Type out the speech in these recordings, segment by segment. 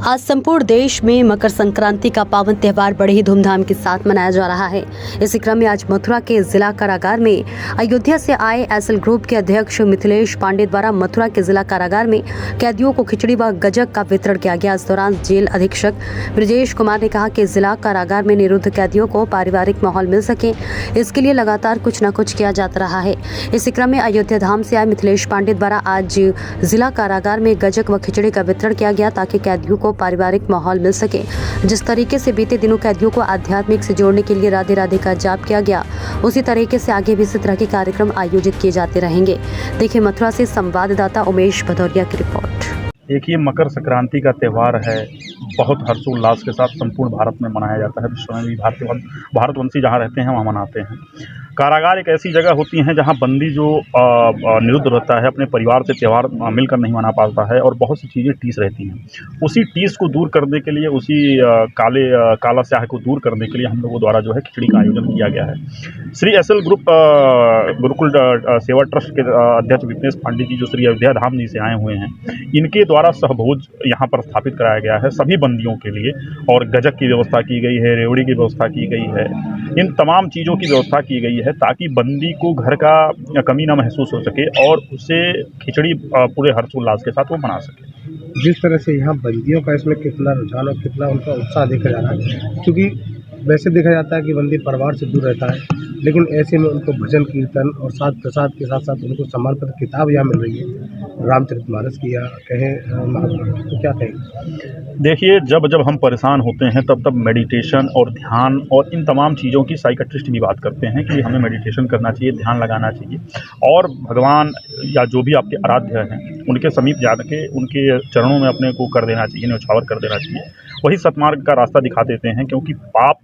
आज संपूर्ण देश में मकर संक्रांति का पावन त्यौहार बड़े ही धूमधाम के साथ मनाया जा रहा है। इसी क्रम में आज मथुरा के जिला कारागार में अयोध्या से आए एसएल ग्रुप के अध्यक्ष मिथिलेश पांडे द्वारा मथुरा के जिला कारागार में कैदियों को खिचड़ी व गजक का वितरण किया गया। इस दौरान जेल अधीक्षक ब्रजेश कुमार ने कहा कि जिला कारागार में निरुद्ध कैदियों को पारिवारिक माहौल मिल सके, इसके लिए लगातार कुछ न कुछ किया जाता रहा है। इसी क्रम में अयोध्या धाम से आए मिथिलेश पांडे द्वारा आज जिला कारागार में गजक व खिचड़ी का वितरण किया गया ताकि कैदियों को पारिवारिक माहौल मिल सके। जिस तरीके से बीते दिनों कैदियों को आध्यात्मिक से जोड़ने के लिए राधे राधे का जाप किया गया, उसी तरीके से आगे भी इसी तरह के कार्यक्रम आयोजित किए जाते रहेंगे। देखिए मथुरा से संवाददाता उमेश भदौरिया की रिपोर्ट। एक ये मकर संक्रांति का त्यौहार है, बहुत हर्षोल्लास के साथ संपूर्ण भारत में मनाया जाता है। विश्व में भी भारतवंशी जहाँ रहते हैं वहाँ मनाते हैं। कारागार एक ऐसी जगह होती है जहाँ बंदी जो निरुद्ध रहता है, अपने परिवार से त्यौहार मिलकर नहीं मना पाता है और बहुत सी चीज़ें टीस रहती हैं। उसी टीस को दूर करने के लिए, उसी काला स्याह को दूर करने के लिए हम लोगों द्वारा जो है खिचड़ी का आयोजन किया गया है। श्री एसएल ग्रुप गुरुकुल सेवा ट्रस्ट के अध्यक्ष मिथिलेश पांडे जी, जो श्री अयोध्या धाम जी से आए हुए हैं, इनके द्वारा सहभोज यहाँ पर स्थापित कराया गया है सभी बंदियों के लिए। और गजक की व्यवस्था की गई है, रेवड़ी की व्यवस्था की गई है, इन तमाम चीज़ों की व्यवस्था की गई है ताकि बंदी को घर का कमी ना महसूस हो सके और उसे खिचड़ी पूरे हर्षोल्लास के साथ वो बना सके। जिस तरह से यहाँ बंदियों का इसमें कितना रुझान और कितना उनका उत्साह देखा जा रहा है, क्योंकि वैसे देखा जाता है कि बंदी परिवार से दूर रहता है, लेकिन ऐसे में उनको भजन कीर्तन और साथ प्रसाद के साथ साथ उनको सम्मान पत्र किताब यहाँ मिल रही है, रामचरितमानस की या कहें महाभारत, तो क्या कहें? देखिए, जब हम परेशान होते हैं तब मेडिटेशन और ध्यान और इन तमाम चीज़ों की साइकियाट्रिस्ट भी बात करते हैं कि हमें मेडिटेशन करना चाहिए, ध्यान लगाना चाहिए और भगवान या जो भी आपके आराध्य हैं उनके समीप जाके उनके चरणों में अपने को कर देना चाहिए, न्यौछावर कर देना चाहिए। वही सतमार्ग का रास्ता दिखा देते हैं, क्योंकि पाप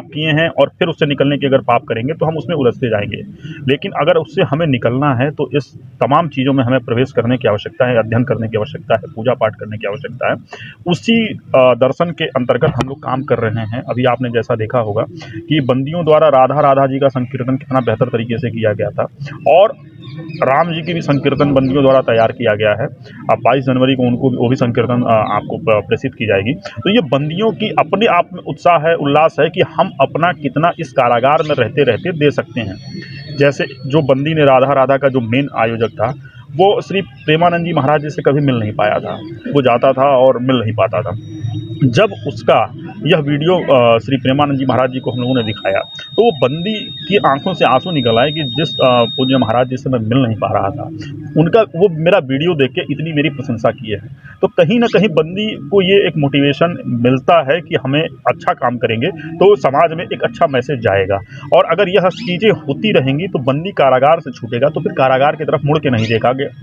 किए हैं और फिर उससे निकलने की अगर पाप करेंगे तो हम उसमें उलझते जाएंगे। लेकिन अगर उससे हमें निकलना है तो इस तमाम चीज़ों में हमें प्रवेश करने की आवश्यकता है, अध्ययन करने की आवश्यकता है, पूजा पाठ करने की आवश्यकता है। उसी दर्शन के अंतर्गत हम लोग काम कर रहे हैं। अभी आपने जैसा देखा होगा कि बंदियों द्वारा राधा राधा जी का संकीर्तन कितना बेहतर तरीके से किया गया था और राम जी की भी संकीर्तन बंदियों द्वारा तैयार किया गया है। अब 22 जनवरी को उनको वो भी संकीर्तन आपको प्रेषित की जाएगी। तो ये बंदियों की अपने आप में उत्साह है, उल्लास है कि हम अपना कितना इस कारागार में रहते रहते दे सकते हैं। जैसे जो बंदी ने राधा राधा का जो मेन आयोजक था, वो श्री प्रेमानंद जी महाराज जी से कभी मिल नहीं पाया था, वो जाता था और मिल नहीं पाता था। जब उसका यह वीडियो श्री प्रेमानंद जी महाराज जी को हम लोगों ने दिखाया तो वो बंदी की आंखों से आंसू निकल आए कि जिस पूज्य महाराज जी से मैं मिल नहीं पा रहा था, उनका वो मेरा वीडियो देख के इतनी मेरी प्रशंसा की है। तो कहीं ना कहीं बंदी को ये एक मोटिवेशन मिलता है कि हमें अच्छा काम करेंगे तो समाज में एक अच्छा मैसेज जाएगा। और अगर यह चीज़ें होती रहेंगी तो बंदी कारागार से छूटेगा तो फिर कारागार की तरफ मुड़ के नहीं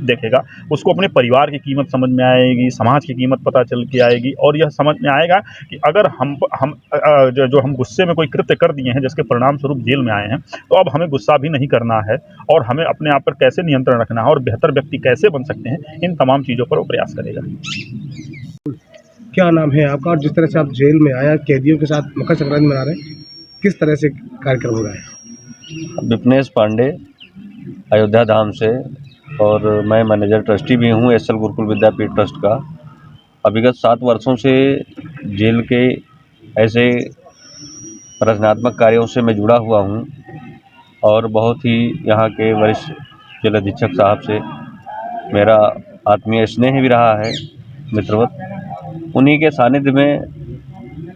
देखेगा। उसको अपने परिवार की कीमत समझ में आएगी, समाज की कीमत पता चल के आएगी और यह समझ में आएगा कि अगर हम गुस्से में कोई कृत्य कर दिए हैं जिसके परिणाम स्वरूप जेल में आए हैं, तो अब हमें गुस्सा भी नहीं करना है और हमें अपने आप पर कैसे नियंत्रण रखना है और बेहतर व्यक्ति कैसे बन सकते हैं, इन तमाम चीज़ों पर वो प्रयास करेगा। क्या नाम है आपका और जिस तरह से आप जेल में आया कैदियों के साथ मकर संक्रांति मना रहे हैं, किस तरह से कार्यक्रम हो रहा है? मिथिलेश पांडे, अयोध्या धाम से, और मैं मैनेजर ट्रस्टी भी हूँ एसएल गुरुकुल विद्यापीठ ट्रस्ट का। विगत 7 वर्षों से जेल के ऐसे रचनात्मक कार्यों से मैं जुड़ा हुआ हूँ और बहुत ही यहाँ के वरिष्ठ जेल अधीक्षक साहब से मेरा आत्मीय स्नेह भी रहा है, मित्रवत। उन्हीं के सानिध्य में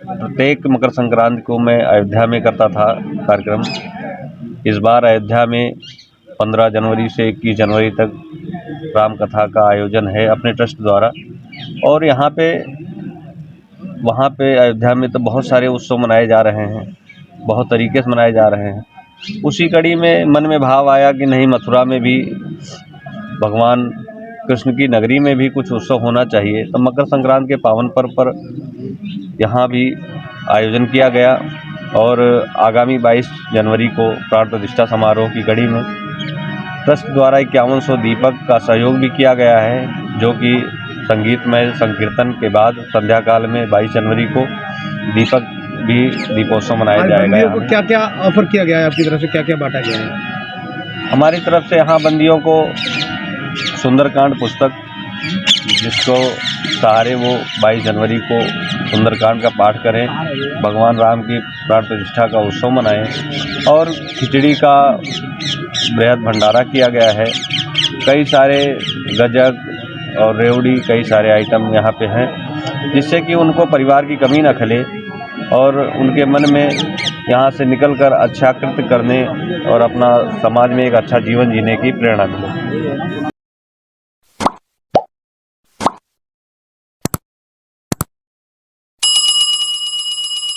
प्रत्येक मकर संक्रांति को मैं अयोध्या में करता था कार्यक्रम। इस बार अयोध्या में 15 जनवरी से 21 जनवरी तक राम कथा का आयोजन है अपने ट्रस्ट द्वारा। और वहाँ पे अयोध्या में तो बहुत सारे उत्सव मनाए जा रहे हैं, बहुत तरीके से मनाए जा रहे हैं। उसी कड़ी में मन में भाव आया कि नहीं, मथुरा में भी भगवान कृष्ण की नगरी में भी कुछ उत्सव होना चाहिए। तो मकर संक्रांति के पावन पर्व पर यहाँ भी आयोजन किया गया और आगामी 22 जनवरी को प्राण प्रतिष्ठा समारोह की कड़ी में ट्रस्ट द्वारा 5100 दीपक का सहयोग भी किया गया है, जो कि संगीतमय संकीर्तन के बाद संध्या काल में 22 जनवरी को दीपोत्सव मनाया जाएगा। को क्या क्या ऑफर किया गया है आपकी तरफ से, क्या क्या बांटा गया है? हमारी तरफ से यहाँ बंदियों को सुंदरकांड पुस्तक, जिसको सहारे वो 22 जनवरी को सुंदरकांड का पाठ करें, भगवान राम की प्राण प्रतिष्ठा का उत्सव मनाएं और खिचड़ी का बृहद भंडारा किया गया है। कई सारे गजक और रेवड़ी, कई सारे आइटम यहाँ पे हैं, जिससे कि उनको परिवार की कमी न खले और उनके मन में यहाँ से निकलकर अच्छा कृत्य करने और अपना समाज में एक अच्छा जीवन जीने की प्रेरणा मिले।